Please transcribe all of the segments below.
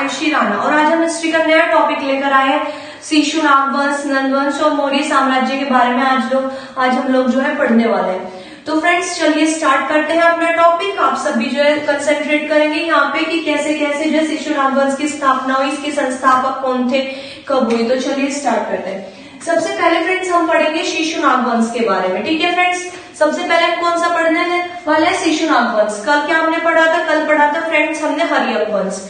आयुषी राणा। और आज हम हिस्ट्री का नया टॉपिक लेकर आए हैं, शिशुनाग वंश, नंद वंश और मौर्य साम्राज्य के बारे में आज हम लोग जो है पढ़ने वाले हैं। तो फ्रेंड्स चलिए स्टार्ट करते हैं अपना टॉपिक। आप सब भी जो है कंसेंट्रेट करेंगे यहाँ पे कि कैसे कैसे जो शिशुनाग वंश की स्थापना हुई, इसके संस्थापक कौन थे, कब हुई। तो चलिए स्टार्ट करते हैं। सबसे पहले फ्रेंड्स हम पढ़ेंगे शिशुनाग वंश के बारे में, ठीक है फ्रेंड्स। सबसे पहले हम कौन सा पढ़ने वाले हैं, शिशुनाग वंश। कल क्या हमने पढ़ा था, कल पढ़ा था फ्रेंड्स हमने हर्यक वंश।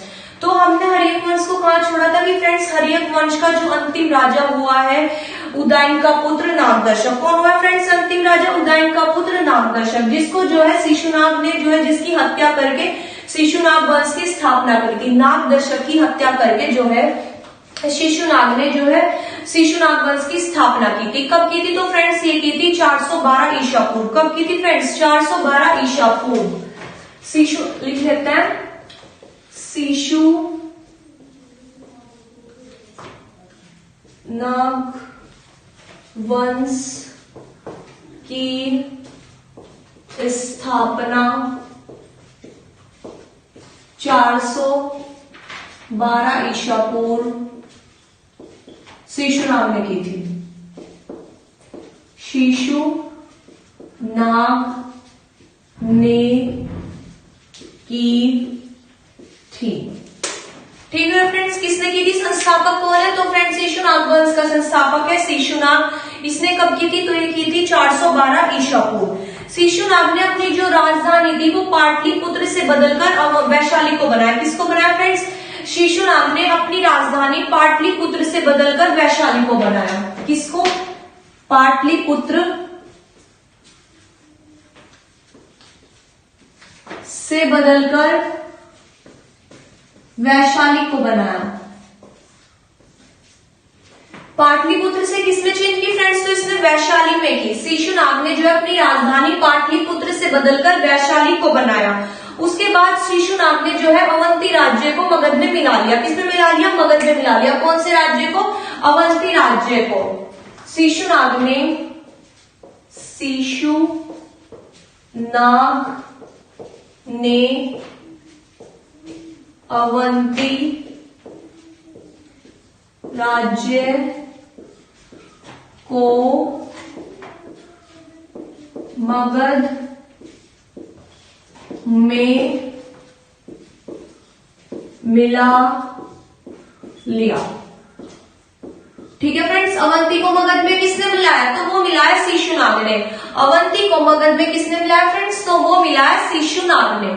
तो हमने हर्यक वंश को कहाँ छोड़ा था कि फ्रेंड्स हर्यक वंश का जो अंतिम राजा हुआ है उदयन का पुत्र नागदर्शक। कौन हुआ फ्रेंड्स अंतिम राजा, उदयन का पुत्र नागदर्शक, जिसको जो है शिशुनाग ने जो है जिसकी हत्या करके शिशुनाग वंश की स्थापना करी थी। नागदर्शक की हत्या करके जो है शिशुनाग ने जो है शिशुनाग वंश की स्थापना की थी। कब की थी, तो फ्रेंड्स ये की थी 412 ईसा पूर्व। कब की थी फ्रेंड्स, 412 ईसा पूर्व। शिशु लिख लेते हैं, शिशु नाग वंश की स्थापना 412 ईसा पूर्व शिशुनाग ने की थी। शिशुनाग ने की थी, ठीक है फ्रेंड्स। किसने की थी, संस्थापक कौन है, तो फ्रेंड्स शिशुनाग वंश का संस्थापक है शिशुनाग। इसने कब की थी, तो ये की थी 412 ईसा पूर्व। शिशुनाग ने अपनी जो राजधानी थी वो पाटलिपुत्र से बदलकर वैशाली को बनाया। किसको बनाया फ्रेंड्स, शिशुनाग ने अपनी राजधानी पाटलिपुत्र से बदलकर वैशाली को बनाया। किसको, पाटलिपुत्र से बदलकर वैशाली को बनाया। पाटलिपुत्र से किसने चेंज की फ्रेंड्स, तो इसने वैशाली में की। शिशुनाग ने जो है अपनी राजधानी पाटलिपुत्र से बदलकर वैशाली को बनाया। उसके बाद शिशुनाग ने जो है अवंती राज्य को मगध में मिला लिया। किसमें मिला लिया, मगध में मिला लिया। कौन से राज्य को, अवंती राज्य को। शिशुनाग ने अवंती राज्य को मगध में मिला लिया, ठीक है फ्रेंड्स। अवंती को मगध में किसने मिलाया, तो वो मिलाया शिशुनाग ने। अवंती को मगध में किसने मिलाया फ्रेंड्स, तो वो मिलाया शिशुनाग ने।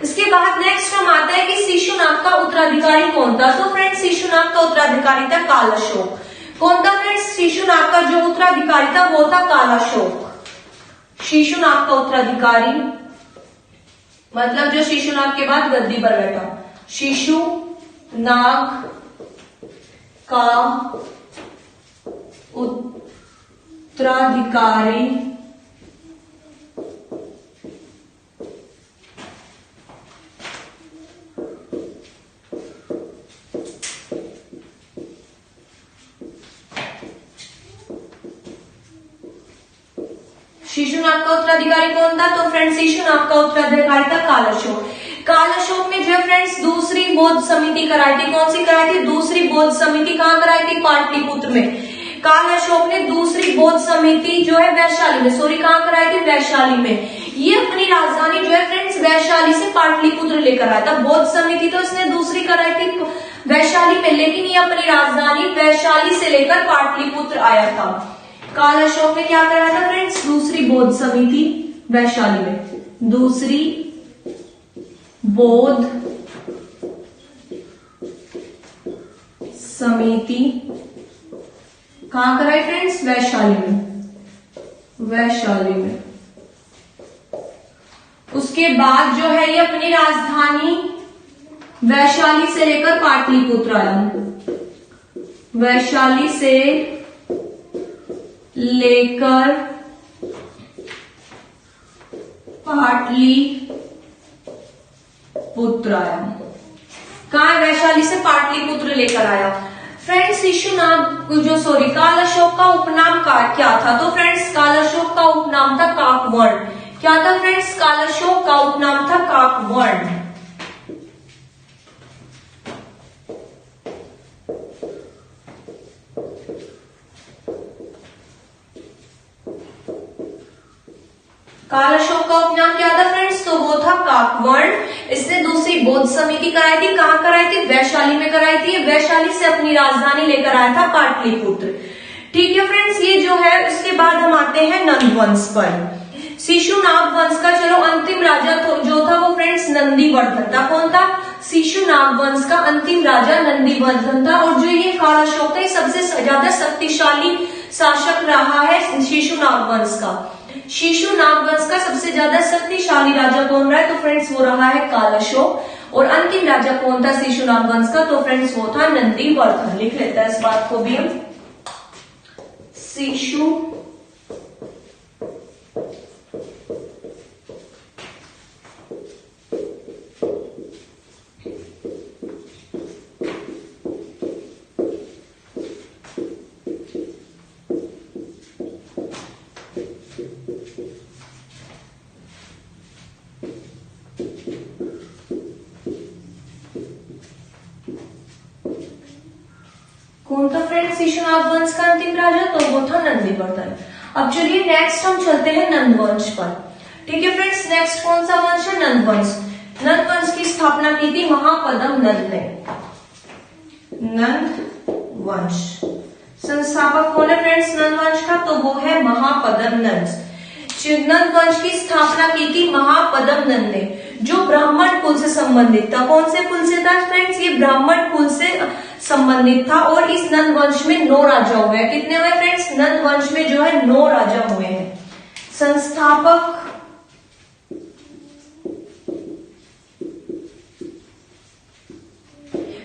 इसके बाद नेक्स्ट हम आता है कि शिशुनाग का उत्तराधिकारी कौन था, तो फ्रेंड्स शिशुनाग का उत्तराधिकारी था कालाशोक। कौन था फ्रेंड्स, शिशुनाग का जो उत्तराधिकारी था वो था कालाशोक। शिशुनाग का उत्तराधिकारी मतलब जो शिशुनाग के बाद गद्दी पर बैठा। शिशुनाग का उत्तराधिकारी शिशुनाग का उत्तराधिकारी कौन था, तो फ्रेंड्स शिशुनाग का उत्तराधिकारी था कालाशोक। कालाशोक ने जो है फ्रेंड्स दूसरी बौद्ध समिति कराई थी। कौन सी कराई थी, दूसरी बौद्ध समिति कहां कराई थी, पाटलिपुत्र में। कालाशोक ने दूसरी बौद्ध समिति जो है वैशाली में, कहां कराई थी, वैशाली में। ये अपनी राजधानी जो है फ्रेंड्स वैशाली से पाटलिपुत्र लेकर आया था। बौद्ध समिति तो इसने दूसरी कराई थी वैशाली में, लेकिन ये अपनी राजधानी वैशाली से लेकर पाटलिपुत्र आया था। कालाशोक ने क्या कराया था फ्रेंड्स, दूसरी बौद्ध समिति वैशाली में। दूसरी बौद्ध समिति कहां कराई फ्रेंड्स, वैशाली में। उसके बाद जो है ये अपनी राजधानी वैशाली से लेकर पाटलिपुत्र आया। वैशाली से लेकर पाटलिपुत्र आया। कहां, वैशाली से पाटलिपुत्र लेकर आया। फ्रेंड्स कालाशोक का उपनाम क्या था, तो फ्रेंड्स कालाशोक का उपनाम था काकवर्ण। क्या था फ्रेंड्स, कालाशोक का उपनाम था काकवर्ण। काल अशोक का उपनाम क्या था फ्रेंड्स? तो वो था काकवर्ण। इसने दूसरी बौद्ध समिति कराई थी। कहाँ कराई थी? वैशाली में कराई थी। वैशाली से अपनी राजधानी लेकर आया था पाटलिपुत्र। ठीक है फ्रेंड्स, ये जो है उसके बाद हम आते हैं नंद वंश पर। शिशुनाग वंश का चलो अंतिम राजा जो था वो फ्रेंड्स नंदीवर्धन था। कौन था? शिशुनाग वंश का अंतिम राजा नंदीवर्धन था। और जो ये काल अशोक था ये सबसे ज्यादा शक्तिशाली शासक रहा है शिशुनाग वंश का। शिशुनाग वंश का सबसे ज्यादा शक्तिशाली राजा कौन रहा है? तो फ्रेंड्स वो रहा है काल अशोक। और अंतिम राजा कौन था शिशुनाग वंश का? तो फ्रेंड्स वो था नंदीवर्धन। लिख लेते हैं इस बात को भी हम। शिशु कौन था फ्रेंड्स शिशुनाग वंश का अंतिम राजा? तो वो था नंदीवर्धन। अब चलिए नेक्स्ट हम चलते हैं नंद वंश पर। ठीक है फ्रेंड्स, नेक्स्ट कौन सा वंश है? नंद वंश। नंद वंश की स्थापना की थी महापद्म नंद ने। नंद वंश संस्थापक कौन है फ्रेंड्स नंद वंश का? तो वो है महापद्म नंद। नंद वंश की स्थापना की थी महापद्म नंद ने, जो ब्राह्मण कुल से संबंधित था। कौन से कुल से था फ्रेंड्स? ये ब्राह्मण कुल से संबंधित था। और इस नंद वंश में 9 राजा हुए हैं। कितने हुए फ्रेंड्स? नंद वंश में जो है 9 राजा हुए हैं। संस्थापक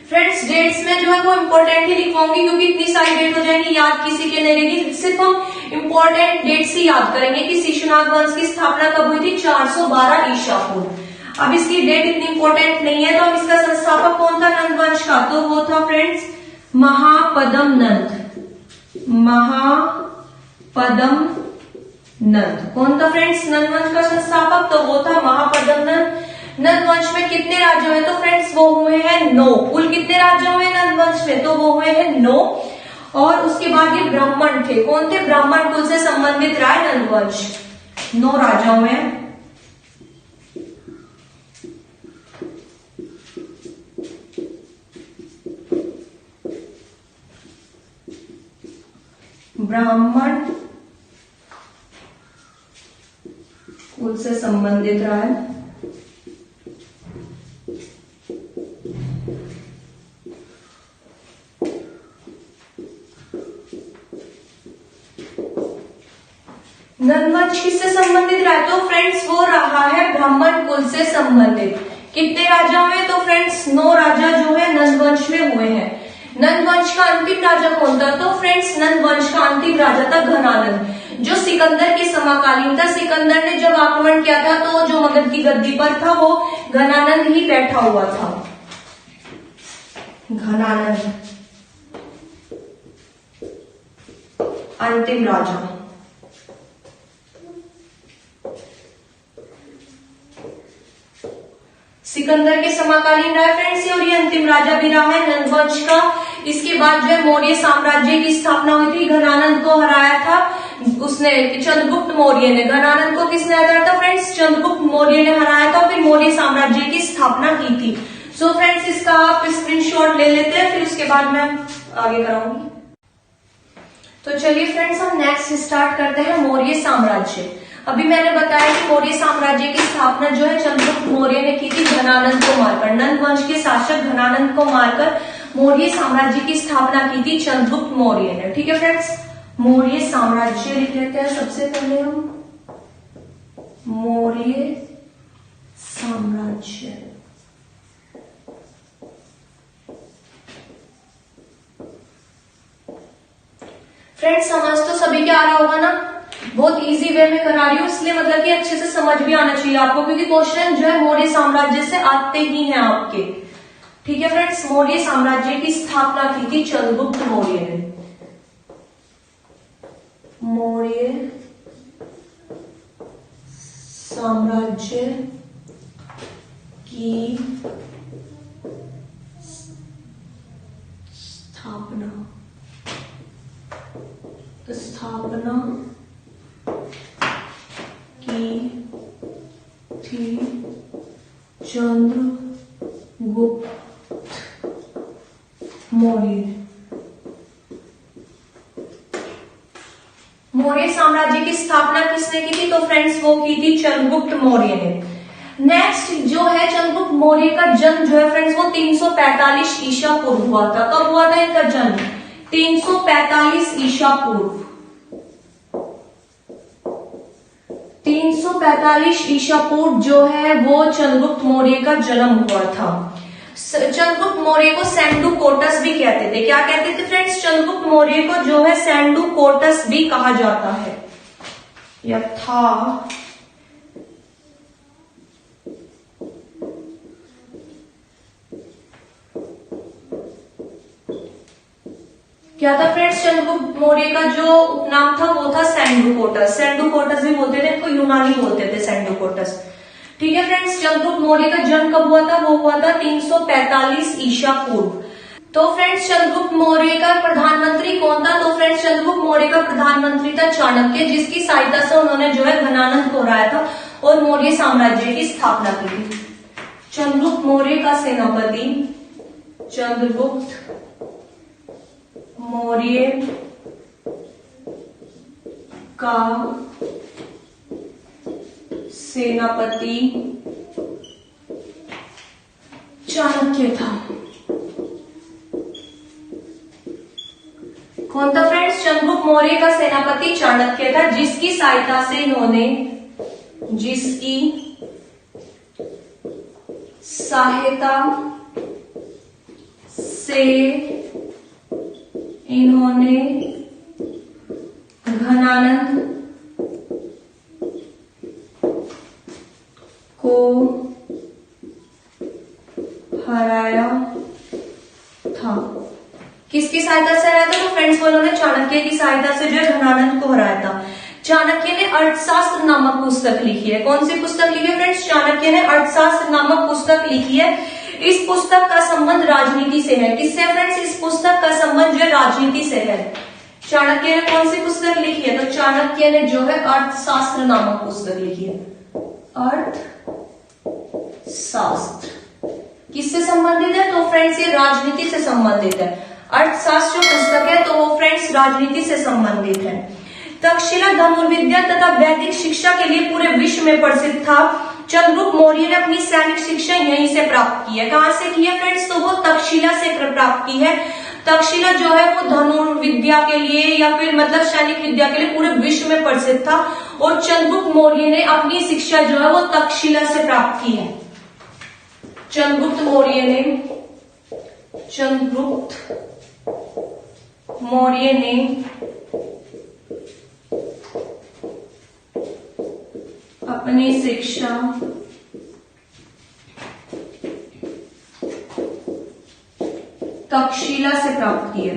फ्रेंड्स डेट्स में जो है वो इंपॉर्टेंट ही लिखवाऊंगी, क्योंकि इतनी सारी डेट हो जाएंगी याद किसी के नहीं रहेगी। सिर्फ हम इंपॉर्टेंट डेट्स ही याद करेंगे कि शिशुनाग वंश की स्थापना कब हुई थी? 412 ईसा पूर्व। अब इसकी डेट इतनी इंपॉर्टेंट नहीं है, तो अब इसका संस्थापक कौन था नंद वंश का? तो वो था फ्रेंड्स महापद्म नंद। महापद्म नंद कौन था फ्रेंड्स नंद वंश का संस्थापक? तो वो था महापद्म नंद। नंद वंश में कितने राज्य हुए? तो फ्रेंड्स वो हुए हैं 9। कुल कितने राज्य हुए नंद वंश में? तो वो हुए हैं 9। और उसके बाद ये ब्राह्मण थे। कौन थे? ब्राह्मण कुल से संबंधित रहा है नंद वंश। 9 राजा हुए हैं। ब्राह्मण कुल से संबंधित रहा है। नंद वंश किससे संबंधित रहा है? तो फ्रेंड्स वो रहा है ब्राह्मण कुल से संबंधित। कितने राजा हुए? तो फ्रेंड्स 9 राजा जो है नंद वंश में हुए हैं। नंद वंश का अंतिम राजा कौन था? तो फ्रेंड्स नंद वंश का अंतिम राजा था घनानंद, जो सिकंदर के समकालीन था। सिकंदर ने जब आक्रमण किया था तो जो मगध की गद्दी पर था वो घनानंद ही बैठा हुआ था। घनानंद अंतिम राजा। सिकंदर के समकालीन रहा फ्रेंड्स, और ये अंतिम राजा भी रहा है नंद वंश का। इसके बाद जो है मौर्य साम्राज्य की स्थापना हुई थी। घनानंद को हराया था उसने, चंद्रगुप्त मौर्य ने। घनानंद को किसने हराया था फ्रेंड्स? चंद्रगुप्त मौर्य ने हराया था। फिर मौर्य साम्राज्य की स्थापना की थी। सो फ्रेंड्स इसका आप स्क्रीनशॉट ले लेते हैं, फिर उसके बाद मैं आगे कराऊंगी। तो चलिए फ्रेंड्स हम नेक्स्ट स्टार्ट करते हैं मौर्य साम्राज्य। अभी मैंने बताया कि मौर्य साम्राज्य की स्थापना जो है चंद्रगुप्त मौर्य ने की थी घनानंद को मारकर। नंद वंश के शासक घनानंद को मारकर मौर्य साम्राज्य की स्थापना की थी चंद्रगुप्त मौर्य ने। ठीक है फ्रेंड्स, मौर्य साम्राज्य लिख लेते हैं सबसे पहले हम। मौर्य साम्राज्य फ्रेंड्स समझ तो सभी के आ रहा होगा ना? बहुत इजी वे में करा रही हूँ, इसलिए मतलब कि अच्छे से समझ भी आना चाहिए आपको, क्योंकि क्वेश्चन जो है मौर्य साम्राज्य से आते ही हैं आपके। ठीक है फ्रेंड्स, मौर्य साम्राज्य की स्थापना की थी चंद्रगुप्त मौर्य ने। मौर्य साम्राज्य की स्थापना की चंद्रगुप्त मौर्य। मौर्य साम्राज्य की स्थापना किसने की थी? तो फ्रेंड्स वो की थी चंद्रगुप्त मौर्य ने। नेक्स्ट जो है चंद्रगुप्त मौर्य का जन्म जो है फ्रेंड्स वो 345 ईसा पूर्व हुआ था। कब हुआ था इनका जन्म? 345 ईसा पूर्व। 345 ईसा पूर्व जो है वो चंद्रगुप्त मौर्य का जन्म हुआ था। चंद्रगुप्त मौर्य को सैंडुकोटस भी कहते थे। क्या कहते थे फ्रेंड्स? चंद्रगुप्त मौर्य को जो है सैंडुकोटस भी कहा जाता है। यथा क्या था फ्रेंड्स? चंद्रगुप्त मौर्य का जो उपनाम था वो था सैंडुकोटस। सैंडुकोटस भी बोलते थे, इनको यूनानी बोलते थे सैंडुकोटस। ठीक है फ्रेंड्स, चंद्रगुप्त मौर्य का जन्म कब हुआ था? वो हुआ था 345 ईसा पूर्व। तो फ्रेंड्स चंद्रगुप्त मौर्य का प्रधानमंत्री कौन था? तो फ्रेंड्स चंद्रगुप्त मौर्य का प्रधानमंत्री था चाणक्य, जिसकी सहायता से उन्होंने जो है घनानंद को हराया था और मौर्य साम्राज्य की स्थापना की थी। चंद्रगुप्त मौर्य का सेनापति चंद्रगुप्त मौर्य का सेनापति चाणक्य था। कौन था फ्रेंड्स? चंद्रगुप्त मौर्य का सेनापति चाणक्य था, जिसकी सहायता से इन्होंने घनानंद को हराया था। किसकी सहायता से हराया था? तो फ्रेंड्स उन्होंने चाणक्य की सहायता से जो है घनानंद को हराया था। चाणक्य ने अर्थशास्त्र नामक पुस्तक लिखी है। कौन सी पुस्तक लिखी है फ्रेंड्स? चाणक्य ने अर्थशास्त्र नामक पुस्तक लिखी है। इस पुस्तक का संबंध राजनीति से है। किससे फ्रेंड्स? इस पुस्तक का संबंध जो है राजनीति से है। चाणक्य ने कौन सी पुस्तक लिखी है? तो चाणक्य ने जो है अर्थशास्त्र नामक पुस्तक लिखी है। अर्थशास्त्र किससे संबंधित है? तो फ्रेंड्स ये राजनीति से संबंधित है। अर्थशास्त्र जो पुस्तक है तो वो फ्रेंड्स राजनीति से संबंधित है। तक्षशिला धनुर्विद्या तथा वैदिक शिक्षा के लिए पूरे विश्व में प्रसिद्ध था। चंद्रगुप्त मौर्य ने अपनी सैनिक शिक्षा यहीं से प्राप्त की है। कहां से की है फ्रेंड्स? तो वो तक्षशिला से प्राप्त की है। तक्षशिला जो है वो धनुर्विद्या के लिए या फिर मतलब सैनिक विद्या के लिए पूरे विश्व में प्रसिद्ध था और चंद्रगुप्त मौर्य ने अपनी शिक्षा जो है वो तक्षशिला से प्राप्त की है। चंद्रगुप्त मौर्य ने अपनी शिक्षा तक्षशिला से प्राप्त की है।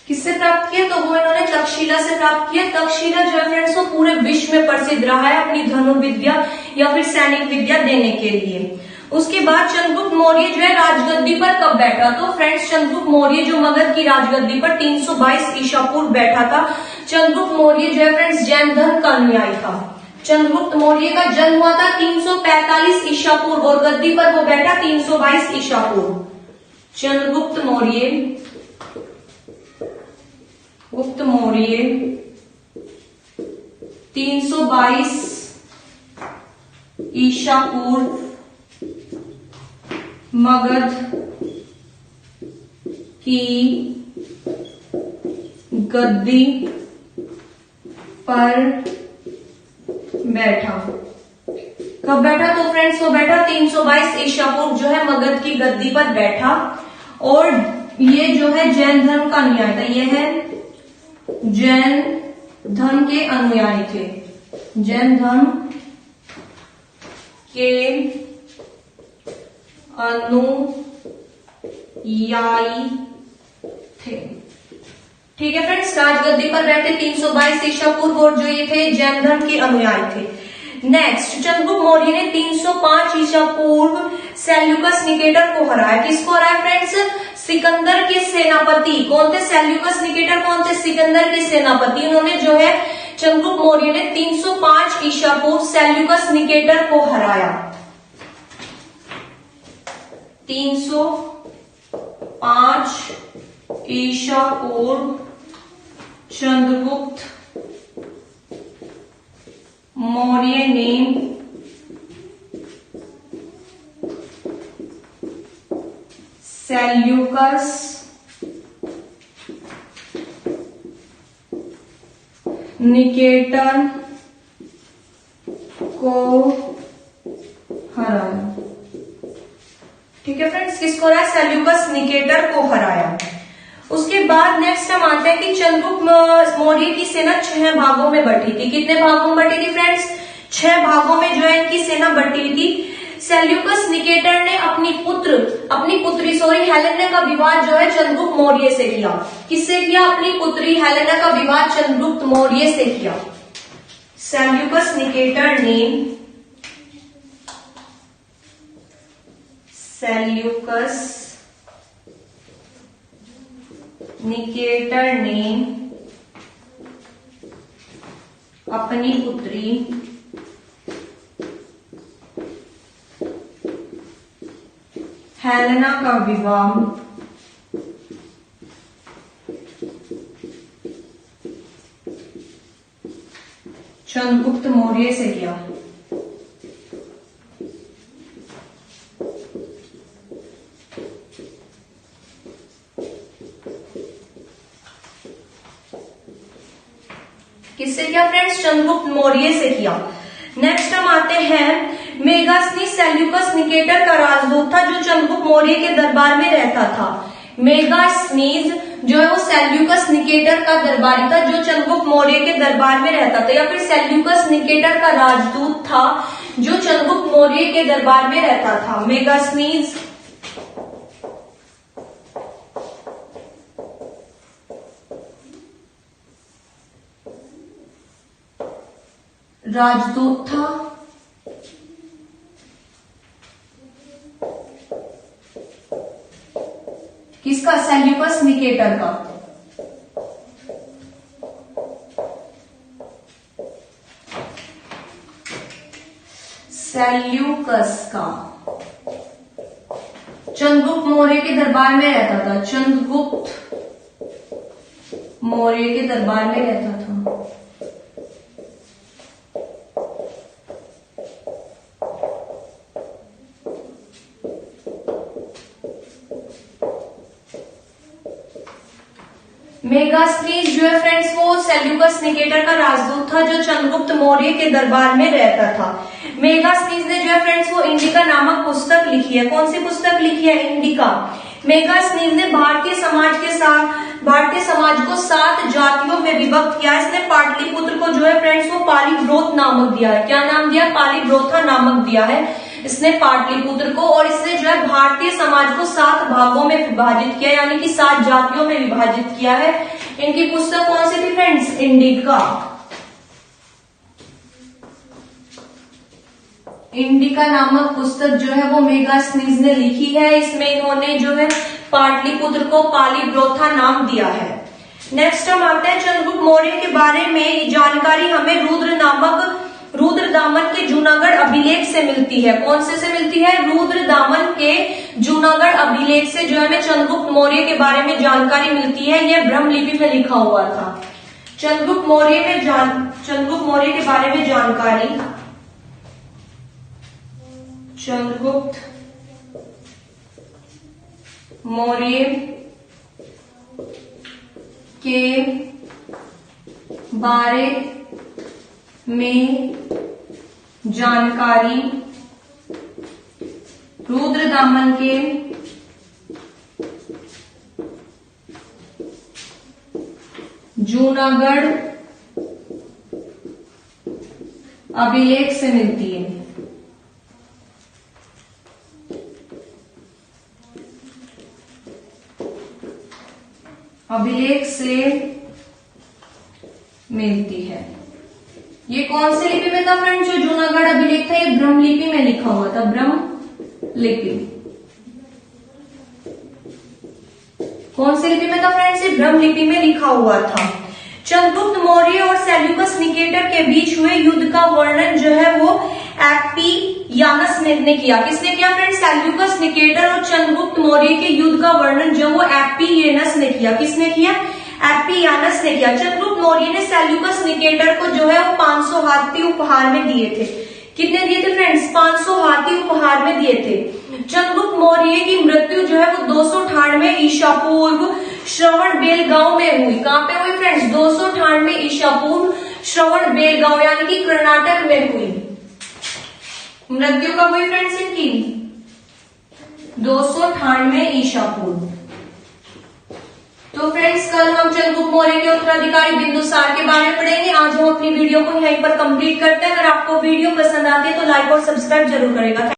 किससे प्राप्त किया? तो वो इन्होंने तक्षशिला से प्राप्त किया। तक्षशिला जो है फ्रेंड्स वो पूरे विश्व में प्रसिद्ध रहा है अपनी धनुर्विद्या या फिर सैनिक विद्या देने के लिए। उसके बाद चंद्रगुप्त मौर्य जो है राजगद्दी पर कब बैठा? तो फ्रेंड्स चंद्रगुप्त मौर्य जो मगध की राजगद्दी पर 322 ईसा पूर्व बैठा था। चंद्रगुप्त मौर्य जो है फ्रेंड्स जैन धर्म का अनुयायी था। चंद्रगुप्त मौर्य का जन्म हुआ था 345 ईसा पूर्व और गद्दी पर वो बैठा 322 ईसा पूर्व। चंद्रगुप्त मौर्य 322 ईसा पूर्व मगध की गद्दी पर बैठा। कब बैठा? तो फ्रेंड्स वो बैठा 322 ईसा पूर्व जो है मगध की गद्दी पर बैठा और ये जो है जैन धर्म का अनुयायी था। ये है जैन धर्म के अनुयायी थे। जैन धर्म के अनुयायी थे। ठीक है फ्रेंड्स, राजगद्दी पर बैठे 322 ईसा पूर्व और जो ये थे जैन धर्म के अनुयायी थे। नेक्स्ट चंद्रगुप्त मौर्य ने 305 ईसा पूर्व सेल्यूकस निकेटर को हराया। किसको हराया फ्रेंड्स? सिकंदर के सेनापति कौन थे? सेल्यूकस निकेटर कौन थे? सिकंदर के सेनापति। उन्होंने जो है चंद्रगुप्त मौर्य ने 305 ईसा पूर्व सेल्यूकस निकेटर को हराया। 305 ईसा पूर्व चंद्रगुप्त मौर्य ने सेल्यूकस निकेटर को हराया। ठीक है फ्रेंड्स, किसको हराया? सेल्यूकस निकेटर को हराया। उसके बाद नेक्स्ट हम आते हैं कि चंद्रगुप्त मौर्य की सेना 6 भागों में बटी थी। कितने भागों में बटी थी फ्रेंड्स? 6 भागों में जो है इनकी सेना बटी थी। सेल्यूकस निकेटर ने अपनी पुत्री हेलेना का विवाह जो है चंद्रगुप्त मौर्य से किया। किससे किया? अपनी पुत्री हेलेना का विवाह चंद्रगुप्त मौर्य से किया। सेल्यूकस निकेटर ने अपनी पुत्री हेलेना का विवाह चंद्रगुप्त मौर्य से किया। किससे किया फ्रेंड्स? चंद्रगुप्त मौर्य से किया। नेक्स्ट हम आते हैं मेगास्थनीज सेल्यूकस निकेटर का राजदूत था जो चंद्रगुप्त मौर्य के दरबार में रहता था। मेगास्थनीज जो है वो सेल्यूकस निकेटर का दरबारी था जो चंद्रगुप्त मौर्य के दरबार में रहता था, या फिर सेल्यूकस निकेटर का राजदूत था जो चंद्रगुप्त मौर्य के दरबार में रहता था। मेगास्थनीज राजदूत था किसका? सेल्यूकस निकेटर का। सेल्यूकस का चंद्रगुप्त मौर्य के दरबार में रहता था। चंद्रगुप्त मौर्य के दरबार में रहता था। मेगास्थनीज जो है फ्रेंड्स वो सेल्यूकस निकेटर का राजदूत था जो चंद्रगुप्त मौर्य के दरबार में रहता था। मेगास्थनीज ने जो है फ्रेंड्स वो इंडिका नामक पुस्तक लिखी है। कौन सी पुस्तक लिखी है? इंडिका। मेगास्थनीज ने भारतीय समाज को 7 जातियों में विभक्त किया। इसने पाटलिपुत्र को जो है फ्रेंड्स वो पालीब्रोथ नामक दिया है। क्या नाम दिया? पालीब्रोथा नामक दिया है इसने पाटलिपुत्र को। और इसने जो है भारतीय समाज को 7 भागों में विभाजित किया, यानी कि 7 जातियों में विभाजित किया है। इनकी पुस्तक कौन सी थी फ्रेंड्स? इंडिका। इंडिका नामक पुस्तक जो है वो मेगास्थनीज ने लिखी है। इसमें इन्होंने जो है पाटलिपुत्र को पालीब्रोथा नाम दिया है। नेक्स्ट हम आते हैं चंद्रगुप्त मौर्य के बारे में जानकारी हमें रुद्रदामन के जूनागढ़ अभिलेख से मिलती है। कौन से मिलती है? रुद्रदामन के जूनागढ़ अभिलेख से जो है हमें चंद्रगुप्त मौर्य के बारे में जानकारी मिलती है। यह ब्रह्मलिपि में लिखा हुआ था। चंद्रगुप्त मौर्य के बारे में जानकारी चंद्रगुप्त मौर्य के बारे में जानकारी रुद्रदामन के जूनागढ़ अभिलेख से मिलती है। अभिलेख से मिलती है। ये कौन सी लिपि में था फ्रेंड्स? जो जूनागढ़ अभिलेख था ये ब्रह्मलिपि में लिखा हुआ था। ब्रह्मलिपि। कौन सी लिपि में था फ्रेंड्स? ये ब्रह्म लिपि में लिखा हुआ था। चंद्रगुप्त मौर्य और सेल्यूकस निकेटर के बीच हुए युद्ध का वर्णन जो है वो एपियानस ने किया। किसने किया फ्रेंड्स? सेल्यूकस निकेटर और चंद्रगुप्त मौर्य के युद्ध का वर्णन जो वो एपियानस ने किया। किसने किया? एपियानस ने किया। चंद्रगुप्त मौर्य ने सेल्यूकस निकेटर को जो है वो 500 हाथी उपहार में दिए थे। कितने दिए थे फ्रेंड्स? 500 हाथी उपहार में दिए थे। चंद्रगुप्त मौर्य की मृत्यु जो है वो 298 ईसा पूर्व श्रवण बेलगांव में हुई। कहां पे हुई फ्रेंड्स? 298 ईसा पूर्व श्रवण बेलगांव यानी कि कर्नाटक में हुई। मृत्यु कब हुई फ्रेंड्स इनकी? 298 ईसा पूर्व। तो फ्रेंड्स कल हम चंद्रगुप्त मौर्य के उत्तराधिकारी बिंदुसार के बारे में पढ़ेंगे। आज हम अपनी वीडियो को यहीं पर कंप्लीट करते हैं। अगर आपको वीडियो पसंद आती है तो लाइक और सब्सक्राइब जरूर करेगा।